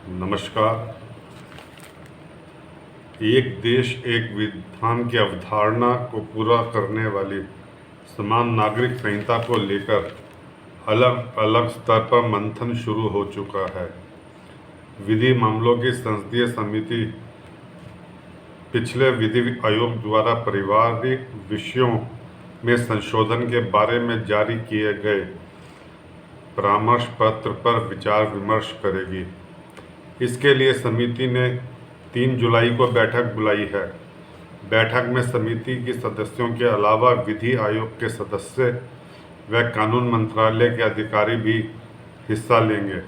नमस्कार। एक देश एक विधान की अवधारणा को पूरा करने वाली समान नागरिक संहिता को लेकर अलग अलग स्तर पर मंथन शुरू हो चुका है। विधि मामलों की संसदीय समिति पिछले विधि आयोग द्वारा पारिवारिक विषयों में संशोधन के बारे में जारी किए गए परामर्श पत्र पर विचार विमर्श करेगी। इसके लिए समिति ने 3 जुलाई को बैठक बुलाई है। बैठक में समिति के सदस्यों के अलावा विधि आयोग के सदस्य व कानून मंत्रालय के अधिकारी भी हिस्सा लेंगे।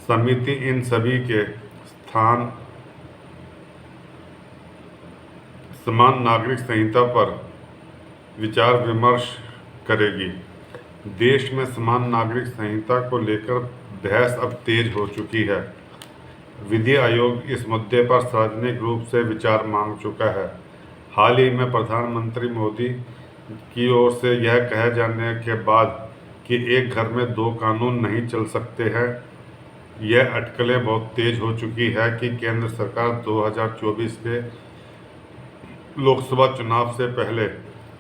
समिति इन सभी के स्थान समान नागरिक संहिता पर विचार विमर्श करेगी। देश में समान नागरिक संहिता को लेकर बहस अब तेज हो चुकी है। विधि आयोग इस मुद्दे पर सार्वजनिक रूप से विचार मांग चुका है। हाल ही में प्रधानमंत्री मोदी की ओर से यह कहे जाने के बाद कि एक घर में 2 कानून नहीं चल सकते हैं, यह अटकलें बहुत तेज हो चुकी है कि केंद्र सरकार 2024 के लोकसभा चुनाव से पहले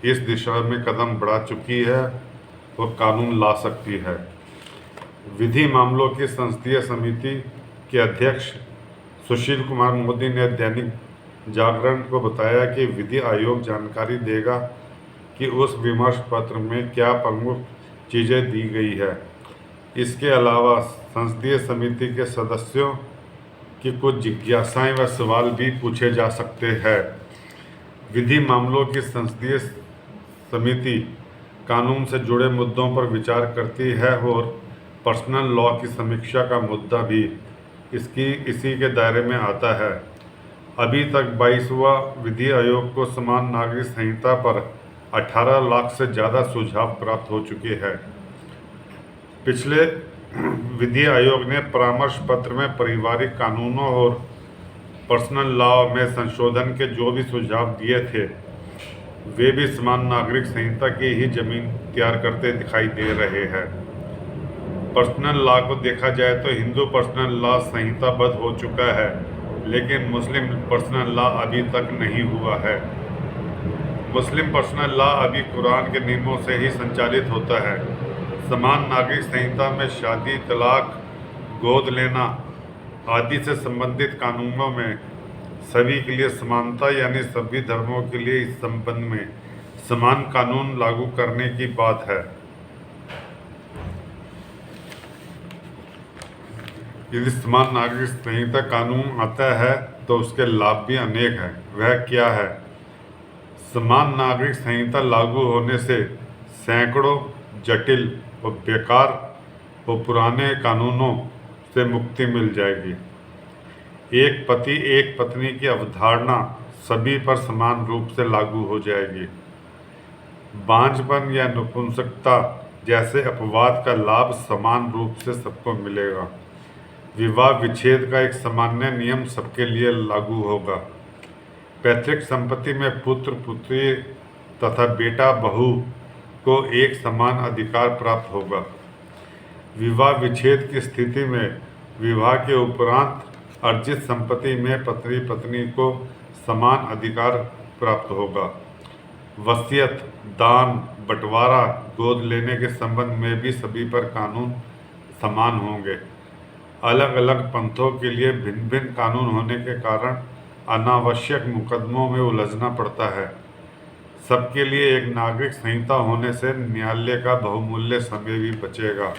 इस दिशा में कदम बढ़ा चुकी है और कानून ला सकती है। विधि मामलों की संसदीय समिति के अध्यक्ष सुशील कुमार मोदी ने दैनिक जागरण को बताया कि विधि आयोग जानकारी देगा कि उस विमर्श पत्र में क्या प्रमुख चीज़ें दी गई है। इसके अलावा संसदीय समिति के सदस्यों की कुछ जिज्ञासाएं व सवाल भी पूछे जा सकते हैं। विधि मामलों की संसदीय समिति कानून से जुड़े मुद्दों पर विचार करती है और पर्सनल लॉ की समीक्षा का मुद्दा भी इसी के दायरे में आता है। अभी तक 22वां विधि आयोग को समान नागरिक संहिता पर 18 लाख से ज़्यादा सुझाव प्राप्त हो चुके हैं। पिछले विधि आयोग ने परामर्श पत्र में पारिवारिक कानूनों और पर्सनल लॉ में संशोधन के जो भी सुझाव दिए थे, वे भी समान नागरिक संहिता की ही जमीन तैयार करते दिखाई दे रहे हैं। पर्सनल लॉ को देखा जाए तो हिंदू पर्सनल लॉ संहिताबद्ध हो चुका है, लेकिन मुस्लिम पर्सनल लॉ अभी तक नहीं हुआ है। मुस्लिम पर्सनल लॉ अभी कुरान के नियमों से ही संचालित होता है। समान नागरिक संहिता में शादी, तलाक, गोद लेना आदि से संबंधित कानूनों में सभी के लिए समानता यानी सभी धर्मों के लिए इस संबंध में समान कानून लागू करने की बात है। यदि समान नागरिक संहिता कानून आता है तो उसके लाभ भी अनेक हैं। वह क्या है? समान नागरिक संहिता लागू होने से सैकड़ों जटिल और बेकार और पुराने कानूनों से मुक्ति मिल जाएगी। एक पति एक पत्नी की अवधारणा सभी पर समान रूप से लागू हो जाएगी। बांझपन या नपुंसकता जैसे अपवाद का लाभ समान रूप से सबको मिलेगा। विवाह विच्छेद का एक सामान्य नियम सबके लिए लागू होगा। पैतृक संपत्ति में पुत्र पुत्री तथा बेटा बहू को एक समान अधिकार प्राप्त होगा। विवाह विच्छेद की स्थिति में विवाह के उपरांत अर्जित संपत्ति में पति पत्नी को समान अधिकार प्राप्त होगा। वसीयत, दान, बंटवारा, गोद लेने के संबंध में भी सभी पर कानून समान होंगे। अलग अलग पंथों के लिए भिन्न भिन्न कानून होने के कारण अनावश्यक मुकदमों में उलझना पड़ता है। सबके लिए एक नागरिक संहिता होने से न्यायालय का बहुमूल्य समय भी बचेगा।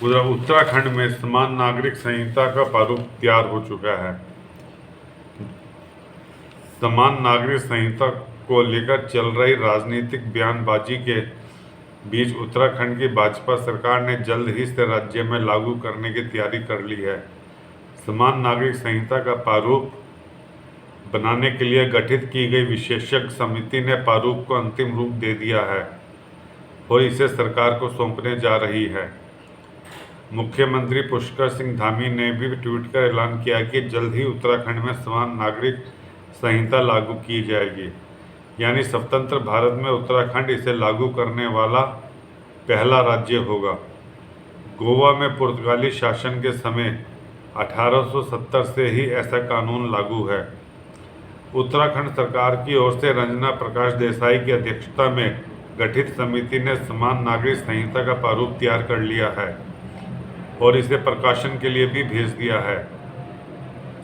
उधर उत्तराखंड में समान नागरिक संहिता का प्रारूप तैयार हो चुका है। समान नागरिक संहिता को लेकर चल रही राजनीतिक बयानबाजी के बीच उत्तराखंड की भाजपा सरकार ने जल्द ही से राज्य में लागू करने की तैयारी कर ली है। समान नागरिक संहिता का प्रारूप बनाने के लिए गठित की गई विशेषज्ञ समिति ने प्रारूप को अंतिम रूप दे दिया है और इसे सरकार को सौंपने जा रही है। मुख्यमंत्री पुष्कर सिंह धामी ने भी ट्वीट कर ऐलान किया कि जल्द ही उत्तराखंड में समान नागरिक संहिता लागू की जाएगी। यानी स्वतंत्र भारत में उत्तराखंड इसे लागू करने वाला पहला राज्य होगा। गोवा में पुर्तगाली शासन के समय 1870 से ही ऐसा कानून लागू है। उत्तराखंड सरकार की ओर से रंजना प्रकाश देसाई की अध्यक्षता में गठित समिति ने समान नागरिक संहिता का प्रारूप तैयार कर लिया है और इसे प्रकाशन के लिए भी भेज दिया है।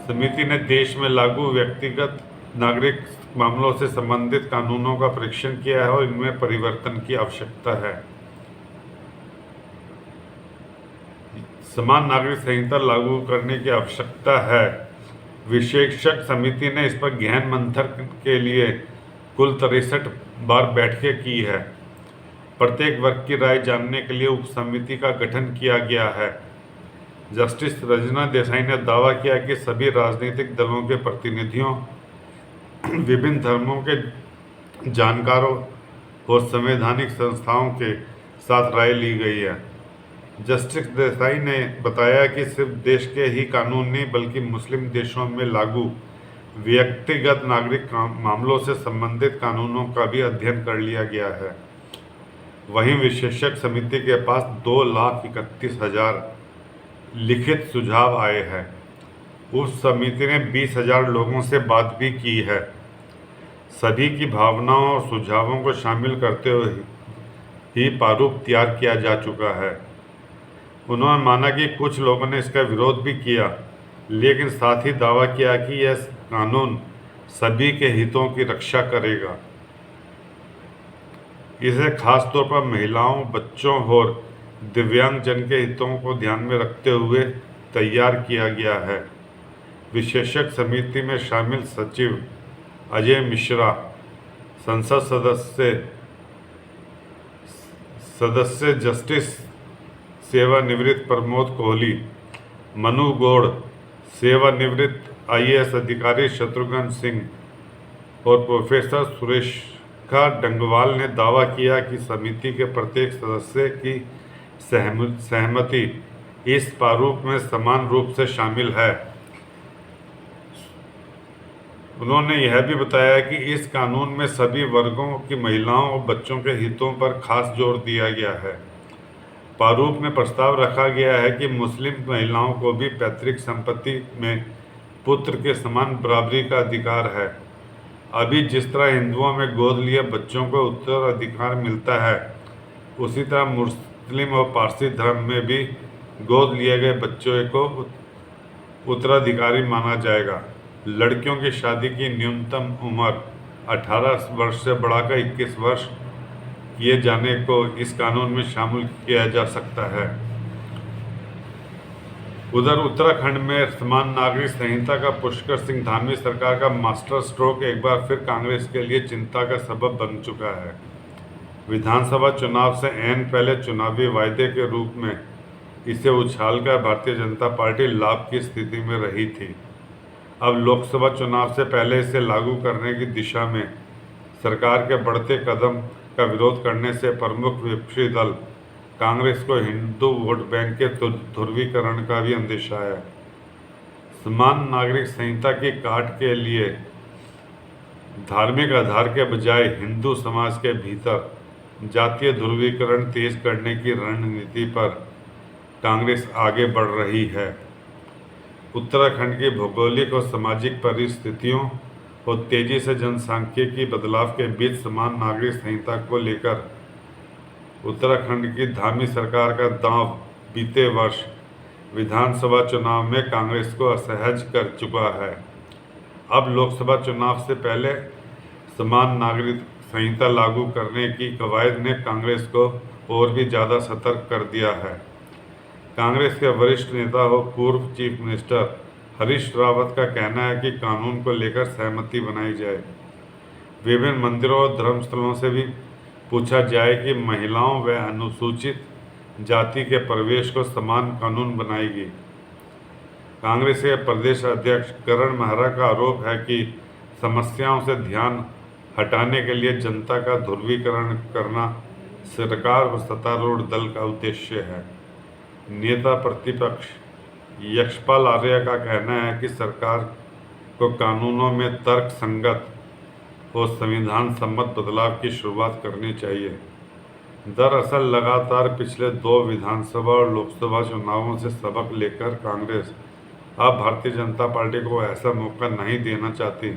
समिति ने देश में लागू व्यक्तिगत नागरिक मामलों से संबंधित कानूनों का परीक्षण किया है और इनमें परिवर्तन की आवश्यकता है। समान नागरिक संहिता लागू करने की आवश्यकता है। विशेषज्ञ समिति ने इस पर गहन मंथन के लिए कुल 63 बार बैठकें की है। प्रत्येक वर्ग की राय जानने के लिए उप समिति का गठन किया गया है। जस्टिस रंजना देसाई ने दावा किया कि सभी राजनीतिक दलों के प्रतिनिधियों, विभिन्न धर्मों के जानकारों और संवैधानिक संस्थाओं के साथ राय ली गई है। जस्टिस देसाई ने बताया कि सिर्फ देश के ही कानून नहीं बल्कि मुस्लिम देशों में लागू व्यक्तिगत नागरिक मामलों से संबंधित कानूनों का भी अध्ययन कर लिया गया है। वहीं विशेषज्ञ समिति के पास 2,31,000 लिखित सुझाव आए हैं। उस समिति ने 20,000 लोगों से बात भी की है। सभी की भावनाओं और सुझावों को शामिल करते हुए ही प्रारूप तैयार किया जा चुका है। उन्होंने माना कि कुछ लोगों ने इसका विरोध भी किया, लेकिन साथ ही दावा किया कि यह कानून सभी के हितों की रक्षा करेगा। इसे खास तौर पर महिलाओं, बच्चों और दिव्यांगजन के हितों को ध्यान में रखते हुए तैयार किया गया है। विशेषज्ञ समिति में शामिल सचिव अजय मिश्रा, संसद सदस्य जस्टिस सेवानिवृत्त प्रमोद कोहली, मनु गौड़, सेवानिवृत्त IAS अधिकारी शत्रुघ्न सिंह और प्रोफेसर सुरेखा डंगवाल ने दावा किया कि समिति के प्रत्येक सदस्य की सहमति इस प्रारूप में समान रूप से शामिल है। उन्होंने यह भी बताया कि इस कानून में सभी वर्गों की महिलाओं और बच्चों के हितों पर खास जोर दिया गया है। प्रारूप में प्रस्ताव रखा गया है कि मुस्लिम महिलाओं को भी पैतृक संपत्ति में पुत्र के समान बराबरी का अधिकार है। अभी जिस तरह हिंदुओं में गोद लिए बच्चों को उत्तराधिकार मिलता है, उसी तरह मुस्लिम और पारसी धर्म में भी गोद लिए गए बच्चों को उत्तराधिकारी माना जाएगा। लड़कियों की शादी की न्यूनतम उम्र 18 वर्ष से बढ़ाकर 21 वर्ष किए जाने को इस कानून में शामिल किया जा सकता है। उधर उत्तराखंड में समान नागरिक संहिता का पुष्कर सिंह धामी सरकार का मास्टर स्ट्रोक एक बार फिर कांग्रेस के लिए चिंता का सबब बन चुका है। विधानसभा चुनाव से ऐन पहले चुनावी वायदे के रूप में इसे उछालकर भारतीय जनता पार्टी लाभ की स्थिति में रही थी। अब लोकसभा चुनाव से पहले इसे लागू करने की दिशा में सरकार के बढ़ते कदम का विरोध करने से प्रमुख विपक्षी दल कांग्रेस को हिंदू वोट बैंक के ध्रुवीकरण का भी अंदेशा है। समान नागरिक संहिता की काट के लिए धार्मिक आधार के बजाय हिंदू समाज के भीतर जातीय ध्रुवीकरण तेज करने की रणनीति पर कांग्रेस आगे बढ़ रही है। उत्तराखंड की भौगोलिक और सामाजिक परिस्थितियों और तेजी से जनसांख्यिकी बदलाव के बीच समान नागरिक संहिता को लेकर उत्तराखंड की धामी सरकार का दांव बीते वर्ष विधानसभा चुनाव में कांग्रेस को असहज कर चुका है। अब लोकसभा चुनाव से पहले समान नागरिक संहिता लागू करने की कवायद ने कांग्रेस को और भी ज़्यादा सतर्क कर दिया है। कांग्रेस के वरिष्ठ नेता और पूर्व चीफ मिनिस्टर हरीश रावत का कहना है कि कानून को लेकर सहमति बनाई जाए। विभिन्न मंदिरों और धर्मस्थलों से भी पूछा जाए कि महिलाओं व अनुसूचित जाति के प्रवेश को समान कानून बनाएगी। कांग्रेस के प्रदेश अध्यक्ष करण मेहरा का आरोप है कि समस्याओं से ध्यान हटाने के लिए जनता का ध्रुवीकरण करना सरकार व सत्तारूढ़ दल का उद्देश्य है। नेता प्रतिपक्ष यशपाल आर्य का कहना है कि सरकार को कानूनों में तर्क संगत और संविधान सम्मत बदलाव की शुरुआत करनी चाहिए। दरअसल लगातार पिछले 2 विधानसभा और लोकसभा चुनावों से सबक लेकर कांग्रेस अब भारतीय जनता पार्टी को ऐसा मौका नहीं देना चाहती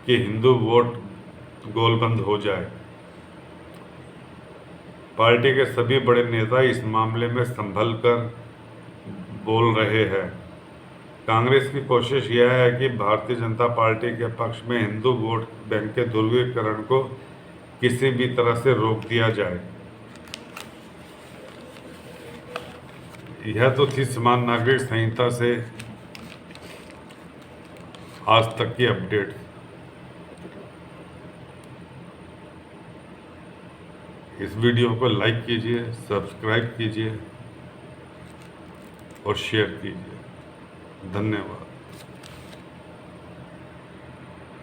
कि हिंदू वोट गोलबंद हो जाए। पार्टी के सभी बड़े नेता इस मामले में संभल कर बोल रहे हैं। कांग्रेस की कोशिश यह है कि भारतीय जनता पार्टी के पक्ष में हिंदू वोट बैंक के ध्रुवीकरण को किसी भी तरह से रोक दिया जाए। यह तो थी समान नागरिक संहिता से आज तक की अपडेट। इस वीडियो को लाइक कीजिए, सब्सक्राइब कीजिए और शेयर कीजिए। धन्यवाद।